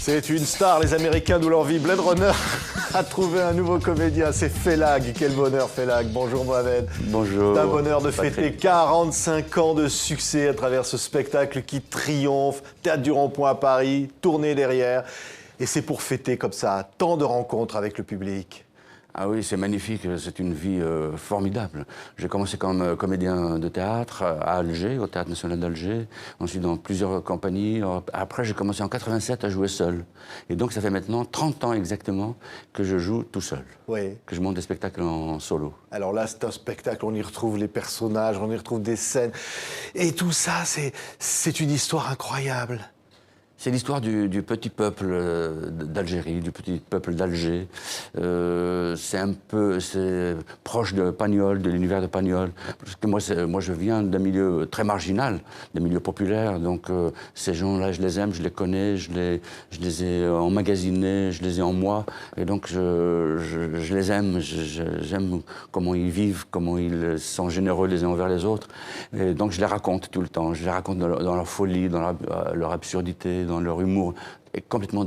C'est une star, les Américains nous l'envient. Blade Runner a trouvé un nouveau comédien, c'est Felagh. Quel bonheur, Felagh. Bonjour Mohamed. Bonjour. C'est un bonheur de Patrick. fêter 45 ans de succès à travers ce spectacle qui triomphe. Théâtre du Rond-Point à Paris, tournée derrière. Et c'est pour fêter comme ça tant de rencontres avec le public. Ah oui, c'est magnifique, c'est une vie formidable. J'ai commencé comme comédien de théâtre à Alger, au Théâtre National d'Alger, ensuite dans plusieurs compagnies. Après, j'ai commencé en 87 à jouer seul. Et donc, ça fait maintenant 30 ans exactement que je joue tout seul, Oui. que je monte des spectacles en solo. Alors là, c'est un spectacle, on y retrouve les personnages, on y retrouve des scènes. Et tout ça, c'est une histoire incroyable. C'est l'histoire du petit peuple d'Algérie, du petit peuple d'Alger. C'est proche de Pagnol, de l'univers de Pagnol. Parce que moi, je viens d'un milieu très marginal, d'un milieu populaire. Donc, ces gens-là, je les aime, je les connais, je les ai emmagasinés, je les ai en moi. Et donc, je les aime. J'aime comment ils vivent, comment ils sont généreux les uns envers les autres. Et donc, je les raconte tout le temps. Je les raconte dans leur folie, dans leur absurdité, dans leur humour complètement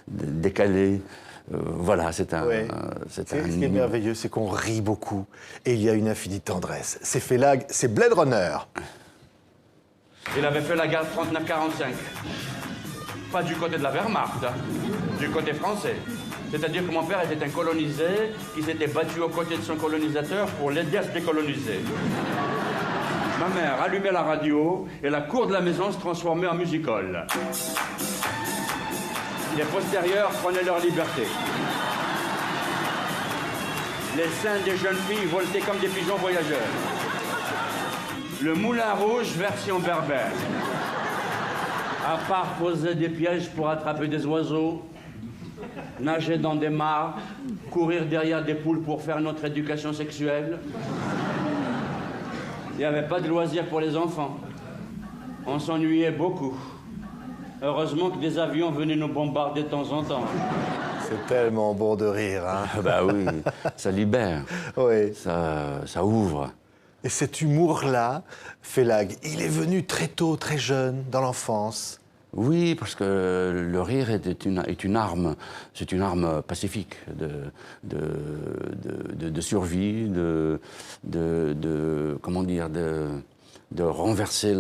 décalé. Voilà, c'est un... Ouais. Ce qui est merveilleux, c'est qu'on rit beaucoup et il y a une infinie tendresse. C'est Felagh, c'est Blade Runner. Il avait fait la guerre 39-45. Pas du côté de la Wehrmacht, hein, du côté français. C'est-à-dire que mon père était un colonisé qui s'était battu aux côtés de son colonisateur pour l'aider à se décoloniser. Ma mère allumait la radio et la cour de la maison se transformait en music-hall. Les postérieurs prenaient leur liberté. Les seins des jeunes filles voletaient comme des pigeons voyageurs. Le Moulin Rouge, version berbère. À part poser des pièges pour attraper des oiseaux, nager dans des mares, courir derrière des poules pour faire notre éducation sexuelle. Il n'y avait pas de loisirs pour les enfants. On s'ennuyait beaucoup. Heureusement que des avions venaient nous bombarder de temps en temps. C'est tellement bon de rire, hein. Bah oui, ça libère, Oui. ça ouvre. Et cet humour-là, Felagh, il est venu très tôt, très jeune, dans l'enfance. Oui, parce que le rire est une arme. C'est une arme pacifique de survie, comment dire, de renverser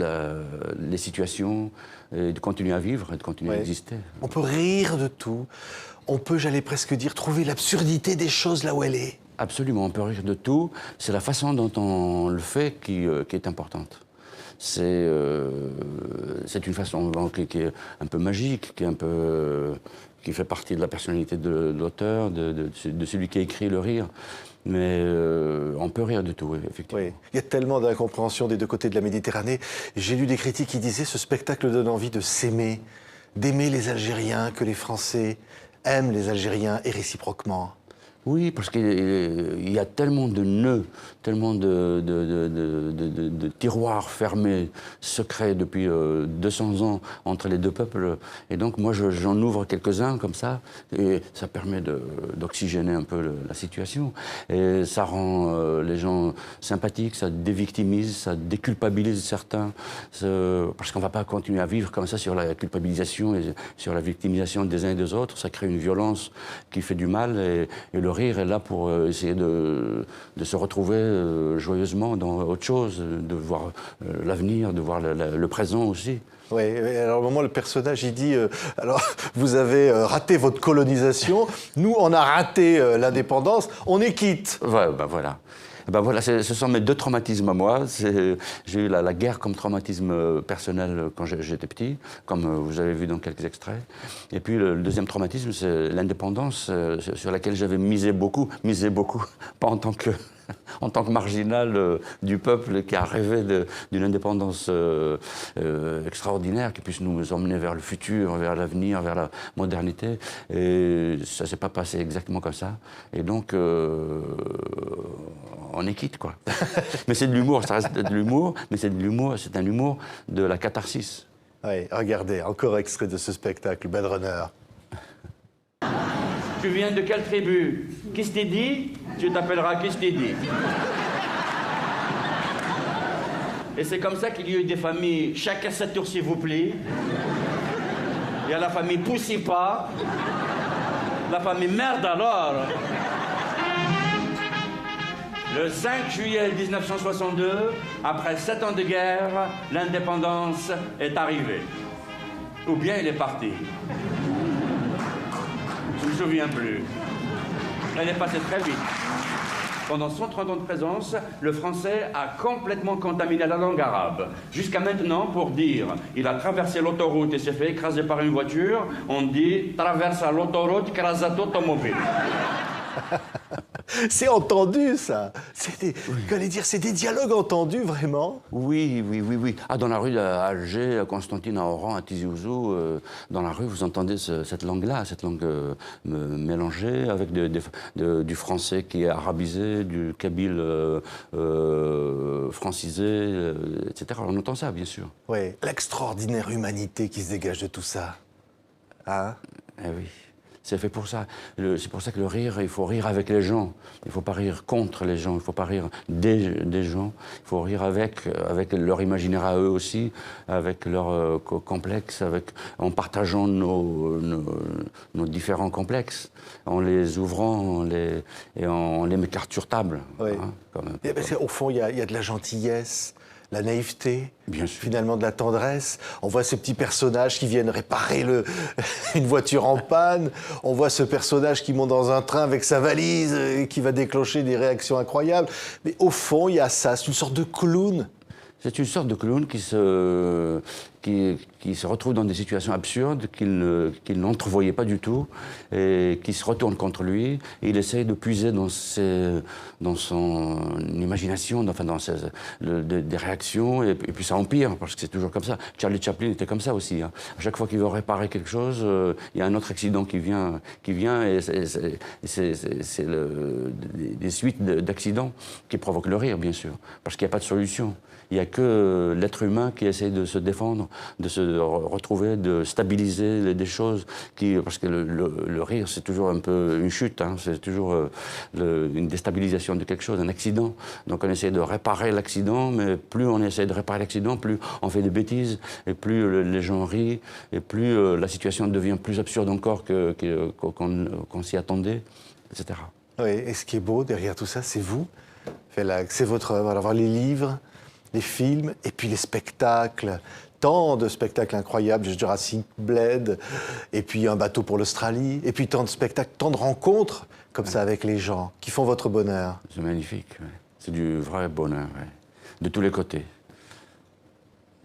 les situations, et de continuer à vivre, et de continuer à exister. On peut rire de tout. On peut, j'allais presque dire, trouver l'absurdité des choses là où elle est. Absolument, on peut rire de tout. C'est la façon dont on le fait qui est importante. C'est une façon qui est un peu magique, qui fait partie de la personnalité de l'auteur, de celui qui a écrit le rire. Mais on peut rire de tout, oui, effectivement. Oui. Il y a tellement d'incompréhension des deux côtés de la Méditerranée. J'ai lu des critiques qui disaient ce spectacle donne envie de s'aimer, d'aimer les Algériens, que les Français aiment les Algériens et réciproquement. Oui, parce qu'il y a tellement de nœuds, tellement de tiroirs fermés, secrets depuis 200 ans entre les deux peuples. Et donc moi, j'en ouvre quelques-uns comme ça, et ça permet d'oxygéner un peu la situation. Et ça rend les gens sympathiques, ça dévictimise, ça déculpabilise certains, parce qu'on ne va pas continuer à vivre comme ça sur la culpabilisation et sur la victimisation des uns et des autres. Ça crée une violence qui fait du mal, et le rire est là pour essayer de se retrouver joyeusement dans autre chose, de voir l'avenir, de voir le présent aussi. Oui, alors au moment, le personnage, il dit alors, vous avez raté votre colonisation, nous, on a raté l'indépendance, on est quitte. Ouais, ben voilà. Ben voilà, ce sont mes deux traumatismes à moi. J'ai eu la guerre comme traumatisme personnel quand j'étais petit, comme vous avez vu dans quelques extraits. Et puis le deuxième traumatisme, c'est l'indépendance sur laquelle j'avais misé beaucoup, pas en tant que marginal du peuple qui a rêvé d'une indépendance extraordinaire qui puisse nous emmener vers le futur, vers l'avenir, vers la modernité. Et ça ne s'est pas passé exactement comme ça. Et donc, on est quitte, quoi. Mais c'est de l'humour, ça reste de l'humour, mais c'est un humour de la catharsis. Oui, regardez, encore extrait de ce spectacle, Blade Runner. Tu viens de quelle tribu? Kistidi? Tu t'appelleras Kistidi. Et c'est comme ça qu'il y a eu des familles, chacun sa tour s'il vous plaît. Il y a la famille Poussipa, la famille Merde alors. Le 5 juillet 1962, après 7 ans de guerre, l'indépendance est arrivée. Ou bien il est parti. Je ne me souviens plus. Elle est passée très vite. Pendant 130 ans de présence, le français a complètement contaminé la langue arabe. Jusqu'à maintenant, pour dire « il a traversé l'autoroute et s'est fait écraser par une voiture », on dit « traversa l'autoroute, crasat automobile ». C'est entendu, ça. Qu'allez dire, c'est des dialogues entendus, vraiment? Oui, oui, oui, oui. Ah, dans la rue à Alger, à Constantine, à Oran, à Tizi Ouzou, dans la rue, vous entendez cette langue-là, cette langue mélangée avec du français qui est arabisé, du kabyle francisé, etc. On entend ça, bien sûr. Oui, l'extraordinaire humanité qui se dégage de tout ça. Hein? Eh oui. C'est fait pour ça. C'est pour ça que le rire, il faut rire avec les gens. Il ne faut pas rire contre les gens, il ne faut pas rire des gens. Il faut rire avec leur imaginaire à eux aussi, avec leur complexe, en partageant nos différents complexes, en les ouvrant et en les mettant sur table. Oui. Hein, quand même. Au fond, il y a de la gentillesse, la naïveté, bien sûr. Finalement de la tendresse. On voit ces petits personnages qui viennent réparer une voiture en panne. On voit ce personnage qui monte dans un train avec sa valise et qui va déclencher des réactions incroyables. Mais au fond, il y a ça, c'est une sorte de clown. C'est une sorte de clown qui se retrouve dans des situations absurdes qu'il n'entrevoyait pas du tout et qui se retourne contre lui. Et il essaye de puiser dans son imagination, des réactions, et puis ça empire, parce que c'est toujours comme ça. Charlie Chaplin était comme ça aussi. Hein. À chaque fois qu'il veut réparer quelque chose, il y a un autre accident qui vient et c'est des suites d'accidents qui provoquent le rire, bien sûr, parce qu'il n'y a pas de solution. Il n'y a que l'être humain qui essaye de se défendre, de se retrouver, de stabiliser des choses. Parce que le rire, c'est toujours un peu une chute, hein, c'est toujours une déstabilisation de quelque chose, un accident. Donc on essaie de réparer l'accident, mais plus on essaie de réparer l'accident, plus on fait des bêtises, et plus les gens rient, et plus la situation devient plus absurde encore qu'on s'y attendait, etc. Oui, et ce qui est beau derrière tout ça, c'est vous. C'est votre œuvre. Alors, voir les livres, les films, et puis les spectacles. Tant de spectacles incroyables, Jurassic Blade, et puis Un bateau pour l'Australie, et puis tant de spectacles, tant de rencontres comme ça avec les gens, qui font votre bonheur. C'est magnifique, ouais. C'est du vrai bonheur, ouais. De tous les côtés,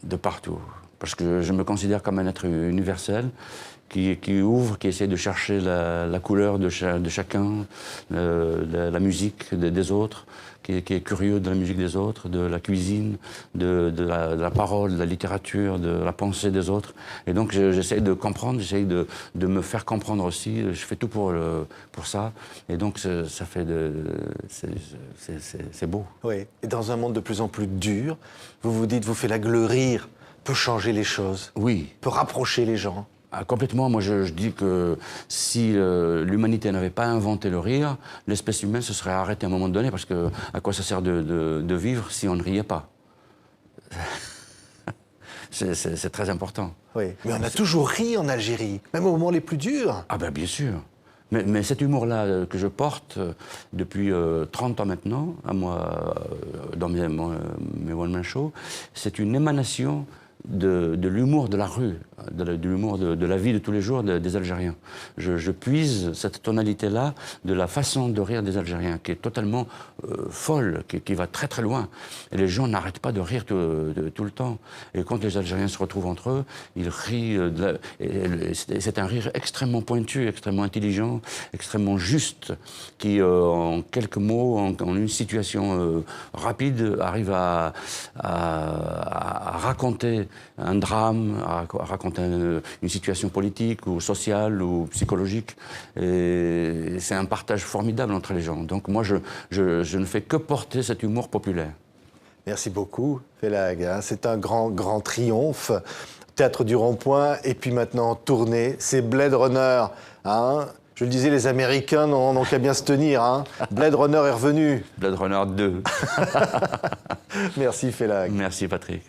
de partout. Parce que je me considère comme un être universel, qui ouvre, qui essaie de chercher la couleur de chacun, la musique des autres, qui est curieux de la musique des autres, de la cuisine, de la parole, de la littérature, de la pensée des autres. Et donc j'essaie de comprendre, j'essaie de me faire comprendre aussi. Je fais tout pour ça. Et donc ça fait c'est beau. Oui. Et dans un monde de plus en plus dur, vous dites, vous faites que le rire peut changer les choses. Oui. Peut rapprocher les gens. Ah, complètement. Moi, je dis que si l'humanité n'avait pas inventé le rire, l'espèce humaine se serait arrêtée à un moment donné, parce que à quoi ça sert de vivre si on ne riait pas? C'est très important. Oui, mais on a toujours ri en Algérie, même aux moments les plus durs. Ah ben bien sûr. Mais cet humour-là que je porte depuis 30 ans maintenant, à moi, dans mes one-man shows, c'est une émanation de l'humour de la rue, de l'humour de la vie de tous les jours des Algériens. Je puise cette tonalité-là de la façon de rire des Algériens, qui est totalement folle, qui va très très loin. Et les gens n'arrêtent pas de rire tout le temps. Et quand les Algériens se retrouvent entre eux, ils rient. C'est un rire extrêmement pointu, extrêmement intelligent, extrêmement juste, qui, en quelques mots, en une situation rapide, arrive à raconter un drame, à raconter une situation politique ou sociale ou psychologique. Et c'est un partage formidable entre les gens. Donc moi, je ne fais que porter cet humour populaire. Merci beaucoup, Felagh. C'est un grand triomphe. Théâtre du Rond-Point, et puis maintenant tournée. C'est Blade Runner. Hein, je le disais, les Américains n'ont qu'à bien se tenir. Hein. Blade Runner est revenu. Blade Runner 2. Merci, Felagh. Merci, Patrick.